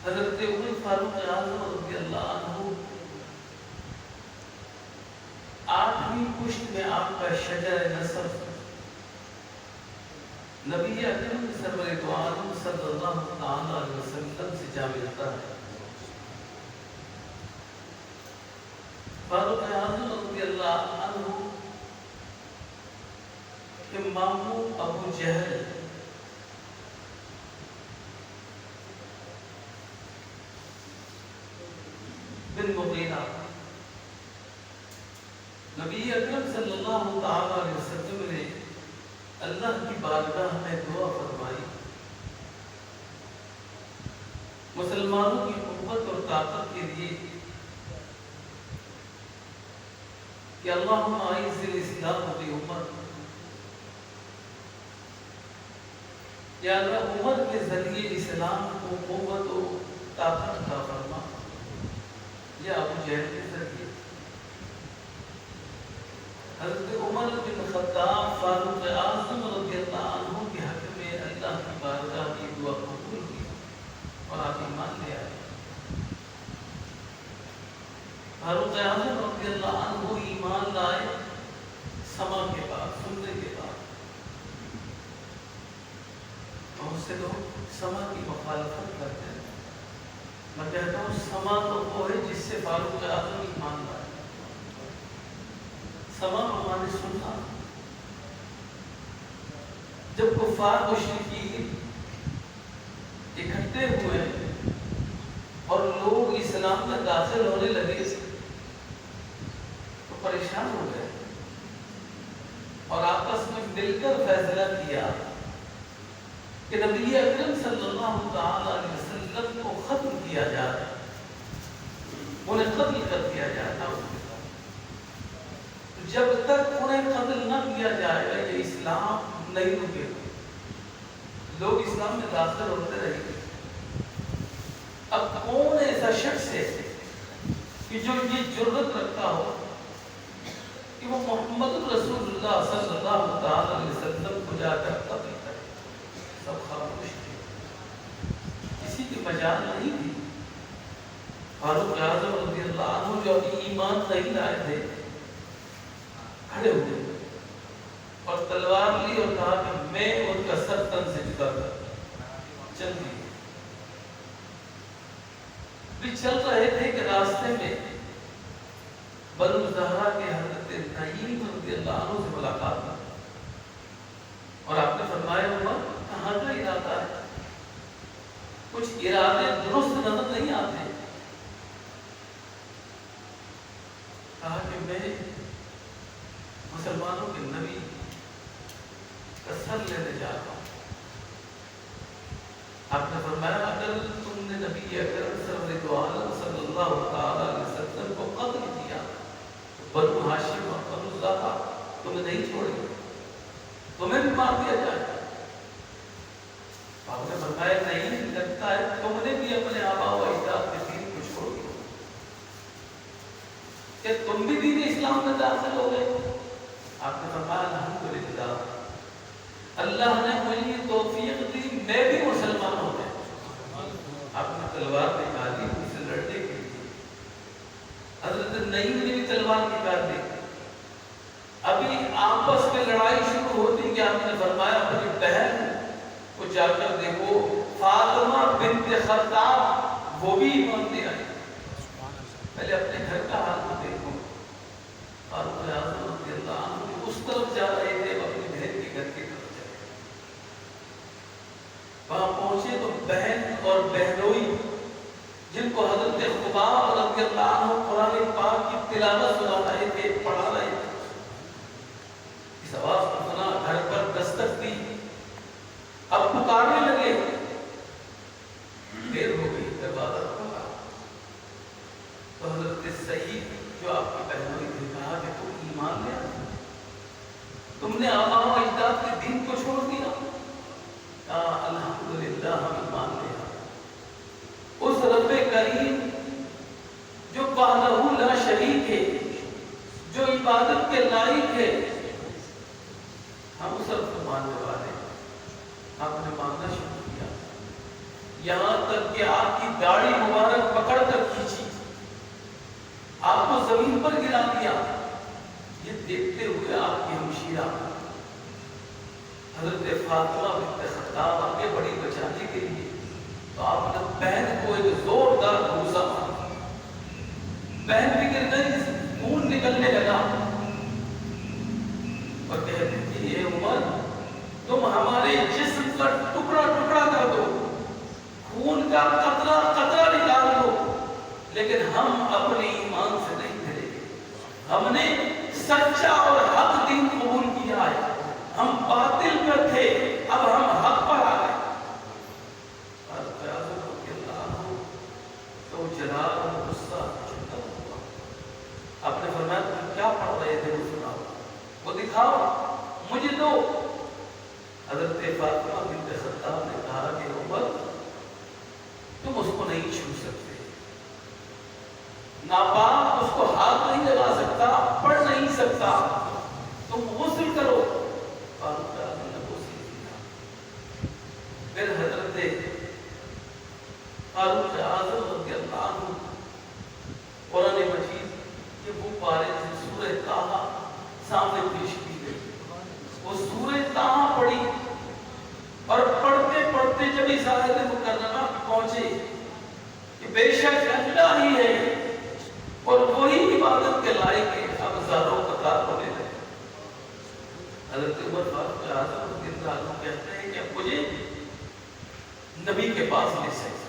حضرت عمر فاروق اعظم رضی اللہ عنہ 8ویں پشت میں آپ کا شجر نسب نبی اکرم سرور دو عالم صلی اللہ تعالی علیہ وسلم سے جا ملتا ہے۔ فاروق اعظم رضی اللہ عنہ کے ماموں ابو جہل بن مغیرہ نبی اکرم صلی اللہ تعالی علیہ وسلم نے اللہ کی بارگاہ میں دعا فرمائی، مسلمانوں کی قوت اور طاقت کے لیے کہ اللہم اعز الاسلام بعمر، یا اللہ عمر کے ذریعے اسلام کو قوت و طاقت عطا فرما، یا ابو جہل کے ذریعے۔ حضرت عمر بن خطاب فاروق اعظم رضی اللہ عنہ کے حق میں اللہ کی بارگاہ کی دعا قبول کی اور آپ ایمان لے آئے۔ فاروق اعظم رضی اللہ عنہ ایمان لائے سما کے بعد، سننے کے بعد۔ بہت سے لوگ سما کی مخالفت کرتے ہیں، میں کہتا ہوں سما تو وہ ہے جس سے فاروق اعظم ایمان لائے۔ سما ہمارے سننا، جب کفار مشرکین اکٹھے ہوئے اور لوگ اسلام میں داخل ہونے لگے تو پریشان ہو گئے اور آپس میں مل کر فیصلہ کیا کہ نبی اکرم صلی اللہ تعالی علیہ وسلم کو ختم کیا جائے، انہیں قتل کر دیا جائے گا۔ جب تک انہیں قتل نہ کیا جائے گا یہ اسلام نہیں رکے گا، لوگ اسلام میں داخل ہوتے رہیں گے۔ اب کون ایسا شخص ہے کہ جو یہ جرأت رکھتا ہو کہ وہ محمد رسول اللہ صلی اللہ تعالی علیہ وسلم کو جا کر قتل کرے؟ سب خاموش تھے، کسی کی مجال نہیں تھی۔ فاروق اعظم رضی اللہ عنہ جو ابھی ایمان نہیں لائے تھے کھڑے ہوئے اور تلوار لی اور کہا کہ میں ان کا سر تن سے جدا کر چل دیے۔ بھی چل رہے تھے کہ راستے میں بنو زہرا کے حضرت نعیم رضی اللہ عنہ سے ملاقات ہوئی اور آپ نے فرمایا عمر کہاں کا ارادہ ہے؟ کچھ ارادے درست نظر نہیں آتے۔ کہا کہ میں مسلمانوں کے نبی کا سر لینے جا رہا ہوں۔ آپ نے فرمایا اگر تم نے نبی اکرم سرور عالم صلی اللہ تعالی علیہ وسلم کو قتل کیا تو بنو ہاشم اور بنو زہرا تمہیں نہیں چھوڑیں گے، تمہیں بھی مار دیا جائے گا۔ آپ نے فرمایا نہیں، لگتا ہے تم نے بھی اپنے آباء و اجداد کے دین کو چھوڑ دیا، کہ تم بھی دین اسلام میں داخل ہو گئے۔ آپ نے فرمایا الحمدللہ، اللہ نے مجھے توفیق دی، میں بھی مسلمان ہو گیا۔ آپ نے تلوار نکالی ان سے لڑنے کے لیے، حضرت نعیم نے بھی تلوار نکال دی۔ ابھی آپس میں لڑائی شروع ہوتی کہ آپ نے فرمایا اپنی بہن کو جا کر دیکھو، فاطمہ بنت خطاب وہ بھی ایمان لے آئی، پہلے اپنے گھر کا حال تو دیکھو۔ فاروق اعظم رضی اللہ عنہ اس طرف جا رہے تھے، اپنی بہن کے گھر کی طرف جا رہے، وہاں پہنچے تو بہن اور بہنوئی جن کو حضرت خباب رضی اللہ عنہ قرآن پاک کی تلاوت سنا رہے تھے، پڑھا رہے تھے، اس آواز کو سنا، گھر پر دستک دی، اب پکارنے لگے، دیر ہو گئی، دروازہ کھلا تو حضرت سعید جو آپ کی بہنوئی نے کہا کہ تم ایمان لے آئے، تم نے آباء و اجداد کے دین کو چھوڑ دیا؟ الحمدللہ ہم ایمان لے آئے اس رب کریم جو وحدہ لا شریک ہے، جو یہاں تک کہ آپ کی داڑھی مبارک پکڑ کر کھینچی، آپ کو زمین پر گرا دیا۔ یہ دیکھتے ہوئے آپ کی ہمشیرہ حضرت فاطمہ بنت خطاب آگے بڑی بچانے کے لیے، تو آپ نے بہن کو ایک زوردار گھوسا مارا، بہن بھی گر گئی، خون نکلنے لگا، اور کہتے کہ یہ عمر تم ہمارے جسم کا ٹکڑا ٹکڑا کر دو، خون کا قطرہ قطرہ نکال دو، لیکن ہم اپنے ایمان سے نہیں ڈرے گے۔ ہم نے سچا اور حق دین قبول کیا ہے، ہم باطل پر تھے، اب ہم حق پر آ گئے۔ تو جلال اور غصہ چھوٹا ہوا، آپ نے فرمایا تم کیا پڑھ رہے تھے وہ سناؤ، وہ دکھاؤ مجھے دو۔ حضرت فاطمہ بنت خطاب نے کہا کہ عمر تم اس کو نہیں چھو سکتے، ناپاک اس کو ہاتھ نہیں لگا سکتا، پڑھ نہیں سکتا، تم غسل کرو۔ فاروق اعظم نے غسل کیا۔ پھر حضرت فاروق اعظم رضی اللہ عنہ قرآن مجید کے وہ پارے سے سورہ طٰہٰ سامنے پیش کی گئی، وہ سورہ طٰہٰ پڑھی، اور پڑھتے پڑھتے جب اس آیت مکرمہ پہنچے کہ بے شک اللہ ہی ہے اور وہی عبادت کے لائق ہے، اب ہزاروں قطار ہونے لگے۔ حضرت عمر فاروق اعظم رضی اللہ عنہ کہتے ہیں کہ اب مجھے نبی کے پاس لے سکتے۔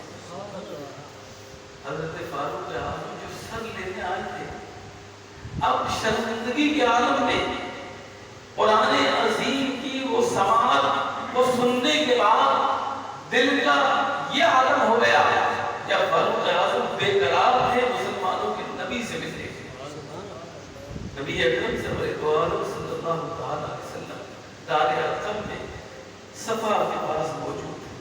حضرت فاروق اعظم جو سر لینے آئے تھے، اب شرمندگی کے عالم میں قرآن عظیم کی وہ سماعت کو سننے کے بعد دل کا یہ عالم ہو گیا کہ فاروق اعظم بے قرار تھے مسلمانوں کے نبی سے ملنے کے۔ نبی اکرم صلی اللہ علیہ وسلم دار ارقم میں صفا کے پاس موجود تھے۔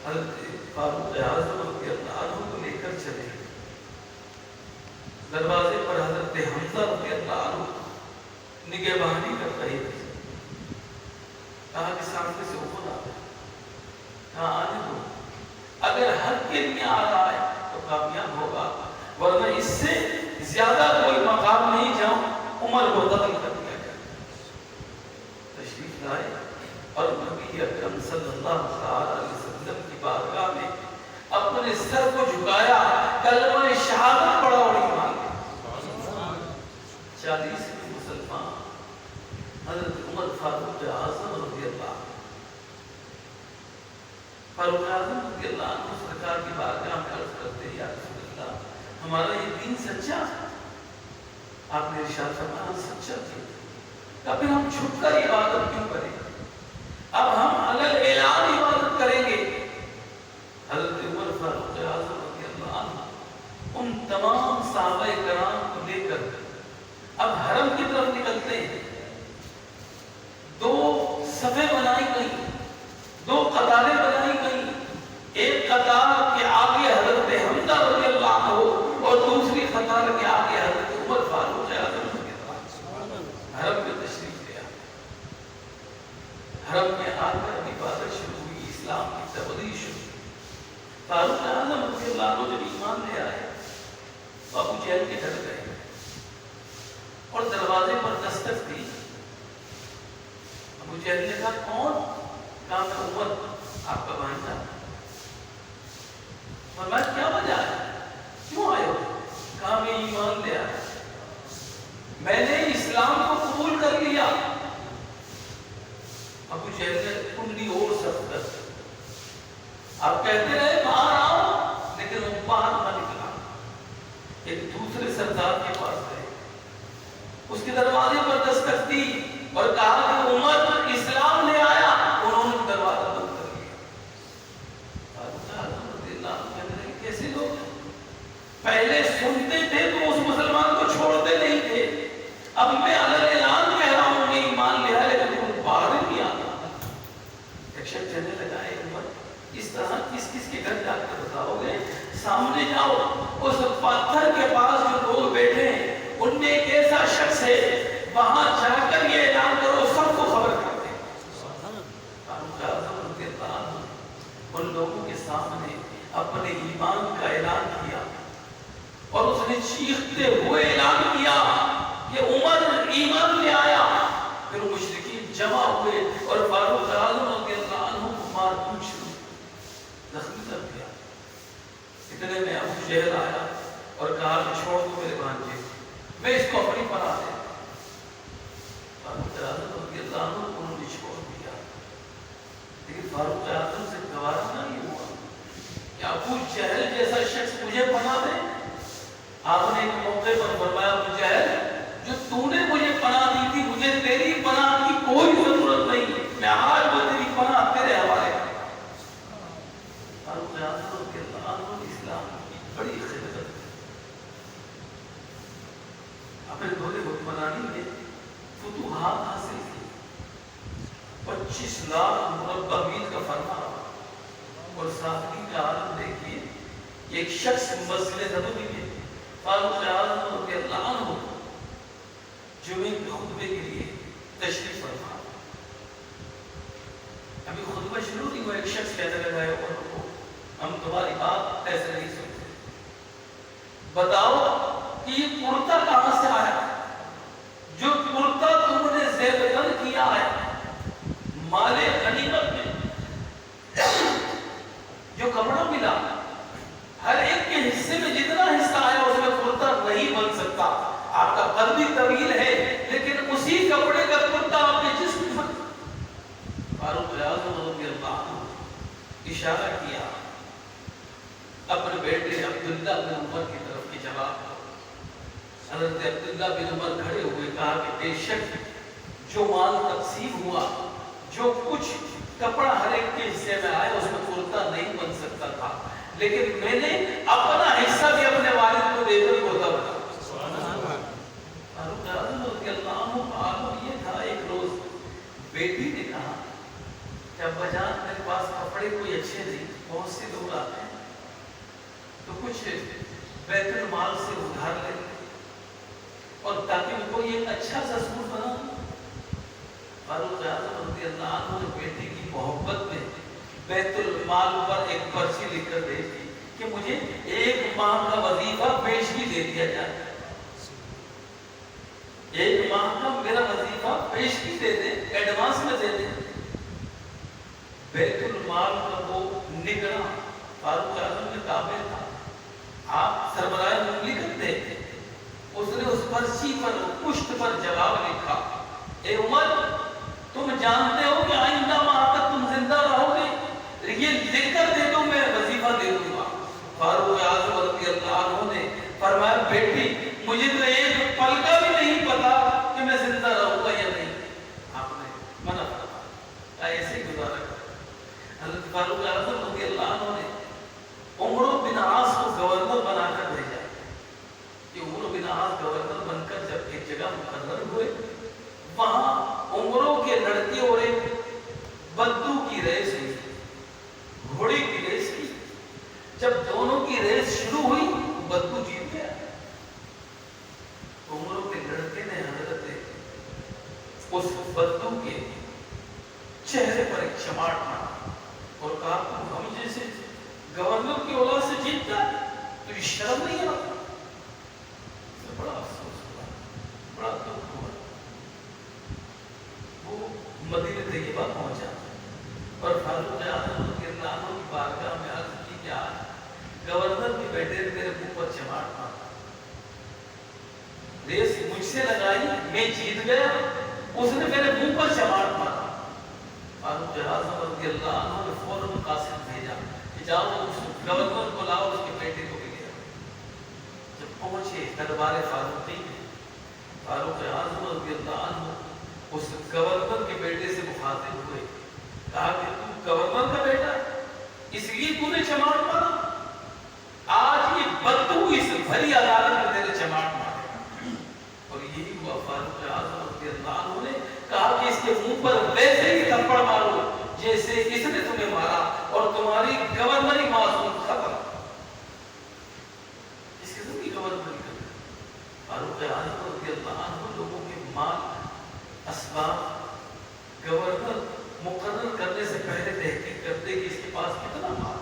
حضرت فاروق اعظم رضی اللہ عنہ کو لے کر چلے، دروازے پر حضرت حمزہ رضی اللہ عنہ نگہبانی کر رہے تھے۔ کہا کہ سامنے سے اوپر آ گئے، کہا آنے دو، اگر حق کے لیے آ رہا ہے تو کامیاب ہوگا، ورنہ اس سے زیادہ کوئی مقام نہیں جاؤں عمر کو قتل کر دیا جائے۔ تشریف لائے اور نبی اکرم صلی اللہ علیہ وسلم کی بارگاہ میں اپنے سر کو جھکایا، کلمہ شہادت پڑھا اور ایمان لیا۔ 40 مسلمان حضرت عمر فاروق اعظم رضی اللہ عنہ، فاروق اعظم رضی اللہ عنہ سرکار کی بارگاہ میں عرض کرتے ہیں یا رسول اللہ ہمارا یہ دین سچا ہے؟ آپ نے ارشاد فرمایا سچا تھی، تو پھر ہم چھپ کر عبادت کیوں کریں، اب ہم علل اعلان عبادت کریں گے۔ حضرت عمر فاروق اعظم رضی اللہ عنہ ان تمام صحابہ کرام کو لے کر اب حرم کی طرف نکلتے ہیں۔ 2 صفیں بنائی گئی، 2 قطاریں بنائی گئی، ایک قطار کے آگے حضرت حمزہ رضی اللہ عنہ اور دوسری قطار کے آگے حضرت عمر فاروق اعظم رضی اللہ عنہ۔ حرم میں تشریف لیا، حرم میں آ کر عبادت شروع ہوئی، اسلام کی تبلیغ شروع۔ فاروق اعظم رضی اللہ عنہ جب ایمان لے آئے تو ابو جہل کے گھر گئے اور دروازے پر دستک دی۔ ابو جہل نے کہا کون؟ کہا میں عمر آپ کا بھانجا۔ فرمایا کیا وجہ ہے، کیوں آئے ہو؟ کہا میں ایمان لے آیا، میں نے اسلام کو قبول کر لیا۔ ابو جہل نے کنڈی اور سخت کر، آپ کہتے رہے باہر آؤ، لیکن وہ باہر نہ نکلا۔ ایک دوسرے سردار کے پاس گئے، اس کے دروازے پر دستک دی اور کہا کہ عمر اسلام لے آیا، انہوں نے دروازہ بند کر لیا۔ فاروق اعظم رضی اللہ عنہ کہتے ہیں کیسے لوگ پہلے سنتے تھے تو اس مسلمان کو چھوڑتے نہیں تھے، اب میں علل اعلان کہہ رہا ہوں میں ایمان لے آیا لیکن تم باہر نہیں آتا۔ ایک شخص کہنے لگا ہے عمر اس طرح کس کس کے گھر جا کر بتاؤ گے؟ سامنے جاؤ، اس پتھر کے پاس جو لوگ بیٹھے ہیں ان میں ایک ایسا شخص ہے، وہاں جا کر یہ اعلان کرو، سب کو خبر کر دیں۔ فاروق اعظم رضی اللہ عنہ ان لوگوں کے سامنے اپنے ایمان کا اعلان کیا اور اس نے چیختے ہوئے اعلان کیا کہ عمر ایمان لے آیا. پھر مشرکین جمع ہوئے اور فاروق اعظم رضی اللہ عنہ کو مار پیٹ شروع زخمی کر دیا. اتنے میں ابو جہل آیا اور کہا کہ چھوڑ دو میرے بھانجے، میں اس کو اپنی پناہ دے. فاروق اعظم رضی اللہ عنہ کو انہوں نے چھوڑ دیا. لیکن فاروق اعظم سے گوارا نہیں ہوا کہ ابو جہل جیسا شخص مجھے پناہ دے. آپ نے ایک موقع پر فرمایا ابو جہل جو تو نے مجھے پناہ دی تھی مجھے تیری پناہ کی کوئی ضرورت نہیں، میں آج وہ تیری پناہ تیرے حوالے. فاروق اعظم رضی اللہ عنہ نے اسلام کی بڑی خدمت اپنے دور حکمرانی میں فتوحات حاصل کی. 25 لاکھ مربع میل کا فرما اور سادگی کا عالم دیکھیے. ایک شخص مسجد نبوی میں فاروق اعظم رضی اللہ عنہ جمعے کے خطبے کے لیے تشریف فرما. ابھی خطبہ شروع نہیں ہوا ایک شخص کہنے لگا ہے عمر کو ہم تمہاری بات ایسے نہیں سنتے، بتاؤ کہ یہ کرتا کہاں سے آیا؟ جو کرتا تم نے زیب کیا ہے مال غنیمت میں جو کپڑا ملا ہر ایک کے حصے میں جتنا حصہ آیا اس میں کرتا نہیں بن سکتا. آپ کا قد بھی طویل ہے لیکن اسی کپڑے کا کرتا آپ کے جسم پر. فاروق اعظم رضی اللہ عنہ اشارہ کیا اپنے بیٹے عبداللہ بن عمر کی طرف کی جواب. حضرت عبداللہ بن عمر کھڑے ہوئے کہا کہ بے شک جو مال تقسیم ہوا جو کچھ کپڑا ہر ایک کے حصے میں آیا اس میں کرتا نہیں بن سکتا تھا، لیکن میں نے اپنا حصہ بھی اپنے والد کو دے کر کرتا بنا. فاروق اعظم رضی اللہ عنہ کا عالم یہ تھا. ایک روز بیٹی نے کہا کہ ابا جان میرے پاس کپڑے کوئی اچھے نہیں، بہت سے لوگ آتے ہیں تو کچھ بیت المال سے ادھار لے اور تاکہ ان کو یہ اچھا سا سوٹ بنا. فاروق اعظم رضی اللہ عنہ نے بیٹی کی محبت میں بیت المال پر ایک پرچی لکھ کر بھیج دی کہ مجھے 1 ماہ کا وظیفہ پیشگی دے دیا جائے. 1 ماہ کا میرا وظیفہ پیشگی دے دیں، ایڈوانس میں دے دیں. بیت المال کا وہ نگراں فاروق اعظم کے تابع تھا. آپ سربراہ مملکت تھے. اس نے اس پرچی پر پشت پر جواب لکھا اے عمر تم جانتے ہو کہ آئندہ ماہ تک تم زندہ رہو گے، یہ لکھ کر دے دو میں وظیفہ دے دوں گا. فاروق اعظم رضی اللہ عنہ نے فرمایا بیٹی مجھے تو ایک پل کا بھی نہیں پتا کہ میں زندہ رہوں گا یا نہیں. آپ نے منع فرمایا ایسے ہی گزارا کر. حضرت فاروق اعظم رضی اللہ عنہ نے عمر بن عاص کو گورنر بنا کر بھیجا. یہ عمر بن عاص گورنر بن کر جب ایک جگہ مقرر ہوئے وہاں عمروں کے لڑکے اور ایک بدو کی ریس ہوئی، گھوڑے کی ریس کی. جب دونوں کی ریس شروع ہوئی بدو جیت گیا. عمروں کے لڑکے نے حضرت اس بدو کے چہرے پر ایک چماٹ مارا اور کہا ہم جیسے گورنر کی اولاد سے جیتتا تو یہ شرم نہیں آتا. بڑا افسوس ہوا، بڑا دکھ ہوا. وہ مدینہ طیبہ پہنچا اور فاروق اعظم رضی اللہ عنہ کی بارگاہ میں عرض کی کہ آج گورنر کے بیٹے نے میرے منہ پر چماٹ مارا، ریس مجھ سے لگائی میں جیت گیا، اس نے میرے منہ پر چماٹ مارا. فاروق اعظم رضی اللہ عنہ نے فوراً قاصد بھیجا کہ جاؤ اس گورنر کو لاؤ، اس کے بیٹے کو بھی لے آؤ. جب پہنچے دربار فاروقی میں فاروق اعظم رضی اللہ عنہ اس گورنر کے بیٹے سے مخاطب ہوئے. کہا کہ تو گورنر کا بیٹا اس لیے تو نے چماٹ مارا، آج یہ بدو اس بھری عدالت میں تیرے چماٹ مارے گا. اور یہی ہوا. فاروق اعظم رضی اللہ عنہ نے کہا کہ اس کے منہ پر ویسے ہی تھپڑ مارو جیسے اس نے تمہیں مارا اور تمہاری گورنری معصوم ختم. اس کے ذریعے گورنری ختم. فاروق اعظم رضی اللہ عنہ لوگوں کے مال اسباب گورنر مقرر کرنے سے پہلے تحقیق کرتے کہ اس کے پاس کتنا مال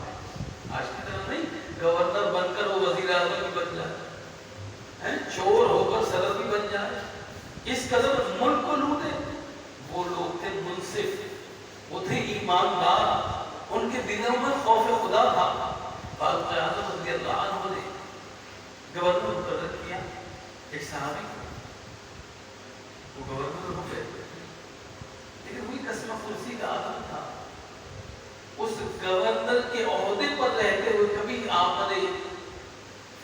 فاروق اعظم رضی اللہ عنہ نے گورنر مقرر کیا ایک صحابی کو، وہ گورنر ہو گئے، لیکن وہی قسمہ فرسی کا عالم تھا. اس گورنر کے عہدے پر رہتے ہوئے کبھی آپ نے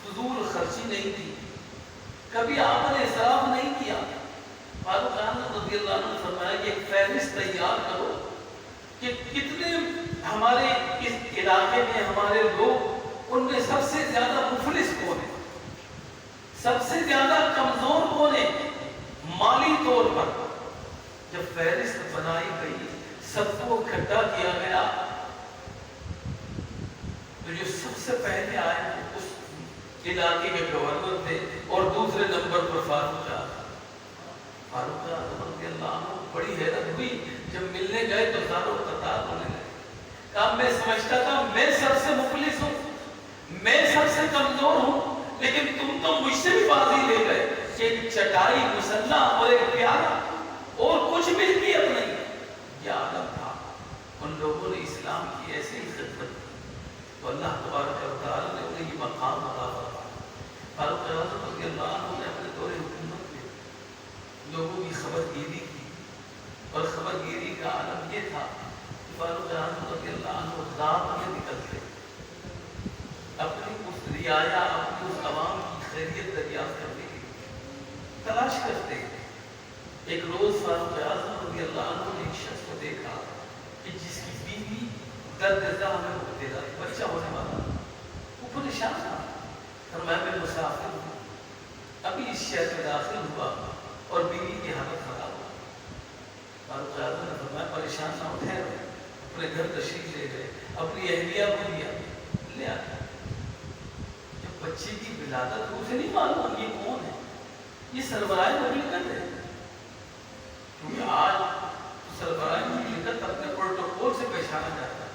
فضول خرچی نہیں کی، کبھی آپ نے اسراف نہیں کیا. فاروق اعظم رضی اللہ عنہ نے فرمایا کہ ایک فہرست تیار کرو کہ کتنے ہمارے اس علاقے میں ہمارے لوگ، ان میں سب سے زیادہ مفلس کون ہے، سب سے زیادہ کمزور کون ہے مالی طور پر. جب فہرست بنائی گئی، سب کو اکٹھا کیا گیا، تو جو سب سے پہلے آئے اس علاقے کے گورنر تھے اور دوسرے نمبر پر فاروق اعظم. فاروق اعظم رضی اللہ عنہ بڑی حیرت ہوئی جب ملنے گئے تو زاروں قطار ہونے لگے. کہا میں سمجھتا تھا میں سب سے مفلس ہوں، میں سب سے کمزور ہوں، لیکن تم تو مجھ سے بھی بازی لے گئے کہ ایک چٹائی مسلح اور ایک پیارا اور کچھ ملکیت نہیں. یہ عالم تھا. ان لوگوں نے اسلام کی ایسی ہی خدمت کی تو اللہ تبارک و تعالی نے انہیں یہ مقام عطا فرمایا. فاروق اعظم رضی اللہ عنہ نے اپنے دور حکومت میں لوگوں کی خبر گیری کی، اور خبر گیری کا عالم یہ تھا کہ فاروق اعظم رضی اللہ عنہ رات میں نکلتے اپنی اس رعایا، اپنی اس عوام کی خیریت دریافت کرنے کے لیے تلاش کرتے. ایک روز فاروق اعظم رضی اللہ عنہ نے ایک شخص کو دیکھا کہ جس کی بیوی درد زا میں مبتلا، بچہ ہونے والا، وہ پریشان تھا. فرمایا میں مسافر ہوں، ابھی اس شہر میں داخل ہوا اور بیوی کی حالت خراب ہو. فاروق اعظم نے فرمایا پریشان نہ ہو، ٹھہرو. اپنے گھر تشریف لے گئے، اپنی اہلیہ کو لیا، لے آیا. جب بچے کی ولادت ہو، اسے نہیں معلوم یہ کون ہے، یہ سربراہ مملکت ہے. کیونکہ آج سربراہ مملکت اپنے پروٹوکول سے پہچانا جاتا ہے،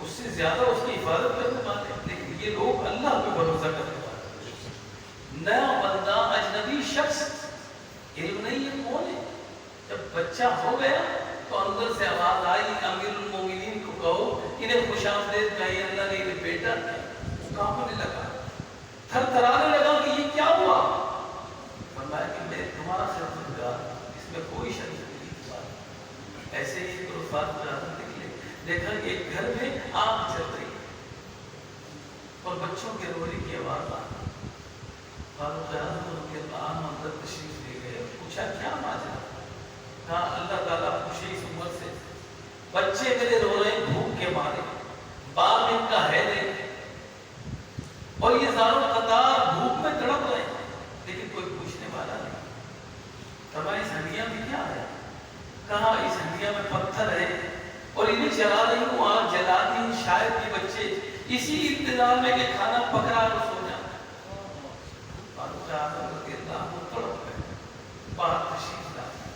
اس سے زیادہ اس کی حفاظت کرنے والے، لیکن یہ لوگ اللہ پہ بھروسہ کرنے والے. نیا بندہ، اجنبی شخص، علم نہیں یہ کون ہے. جب بچہ ہو گیا تو اندر سے آواز آئی امیر المومنین کو کہو انہیں خوش آمدید کہیے، اللہ نے انہیں بیٹا دیا. وہ کانپنے لگا، تھر تھرانے لگا کہ یہ کیا ہوا. فرمایا کہ میں تمہارا خدمتگار، اس میں کوئی شک نہیں. ایسے ہی تو فاروق اعظم نکلے، دیکھا کہ ایک گھر میں آگ چل رہی اور بچوں کے رونے کی آواز آ رہی. فاروق اعظم رضی اللہ عنہ اندر تشریف لے گئے، پوچھا کیا ماجرا. کہا اللہ تعالیٰ خوشی اس عمر سے، بچے میرے رو رہے ہیں بھوک کے مارے، باپ ان کا ہے نہیں، اور یہ زاروں قطار بھوک میں تڑپ رہے ہیں، لیکن کوئی پوچھنے والا نہیں. فرمایا اس ہنڈیا میں کیا ہے. کہا اس ہنڈیا میں پتھر ہے اور انہیں جلا رہی ہوں، آگ جلاتی ہوں، شاید یہ بچے اسی انتظار میں کہ کھانا پکڑا اور سو جانا. فاروق اعظم رضی اللہ عنہ تڑپ گئے، باہر تشریف لائے،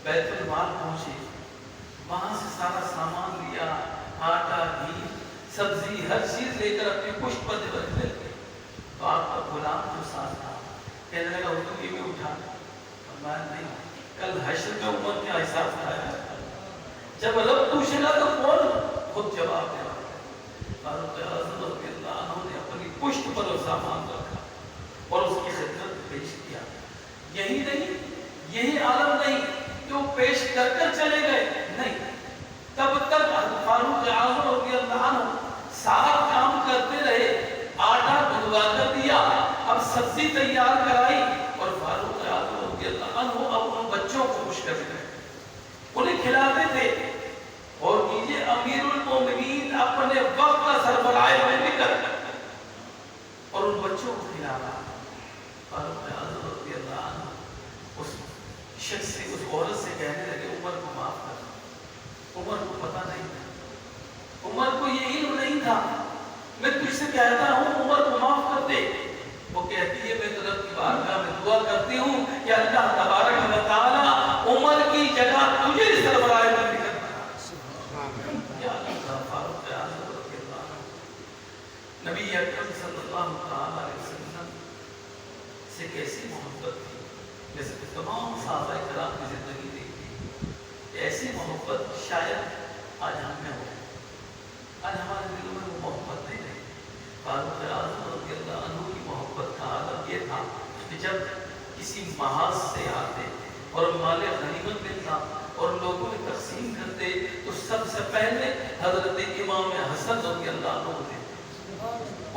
بیت المال پہنچے، وہاں سے سارا سامان لیا، آٹا، گھی، سبزی، ہر چیز لے کر اپنی پشت پر رکھ لے گئے. تو آپ کا غلام جو ساتھ تھا کہنے لگا حضور یہ میں اٹھا. فرمایا نہیں، کل حشر میں عمر کا احساس آیا، جب رب پوچھے گا تو کون خود جواب دے گا. فاروق اعظم رضی اللہ عنہ نے اپنی پشت پر وہ سامان رکھا اور اس کی خدمت پیش کیا. یہی نہیں، یہی عالم نہیں کہ وہ پیش کر کر چلے گئے، نہیں، تب تک فاروق اعظم رضی اللہ عنہ سارا کام کرتے رہے. آٹا بھجوا کر دیا، اب سبزی تیار کرائی، اور فاروق اعظم رضی اللہ عنہ اب ان بچوں کو خوش کر گئے، انہیں کھلاتے تھے. اور کیجئے امیر المومنین اپنے وقت کا سربراہ میں نکل اور ان بچوں کو کھلانا. فاروق اعظم رضی اللہ عنہ اس شخص سے، اس عورت سے کہنے لگے عمر کو معاف کر. عمر کو پتہ نہیں تھا، عمر کو یہ علم نہیں تھا. میں تجھ سے کہتا ہوں عمر کو معاف کر دے. وہ کہتی ہے میں تو رب کی بارگاہ میں دعا کرتی ہوں کہ اللہ تبارک و تعالی عمر کی جگہ تجھے سربراہ میں نکل. نبی اکرم صلی اللہ علیہ وسلم سے کیسی محبت تھی، جیسے کہ تمام صحابہ کرام کی زندگی دیکھی، ایسی محبت شاید آج ہم میں ہو. آج ہمارے دلوں میں وہ محبت فاروق اعظم رضی اللہ عنہ کی محبت کا عالم یہ تھا کہ جب کسی محاذ سے آتے اور مال غنیمت ملتا اور لوگوں میں تقسیم کرتے تو سب سے پہلے حضرت امام حسن رضی اللہ عنہ دیتے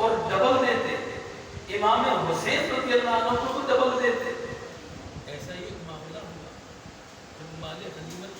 اور ڈبل دیتے، امام حسین رضی اللہ عنہ کو ڈبل دیتے. ایسا ہی ایک معاملہ ہوا جب مال غنیمت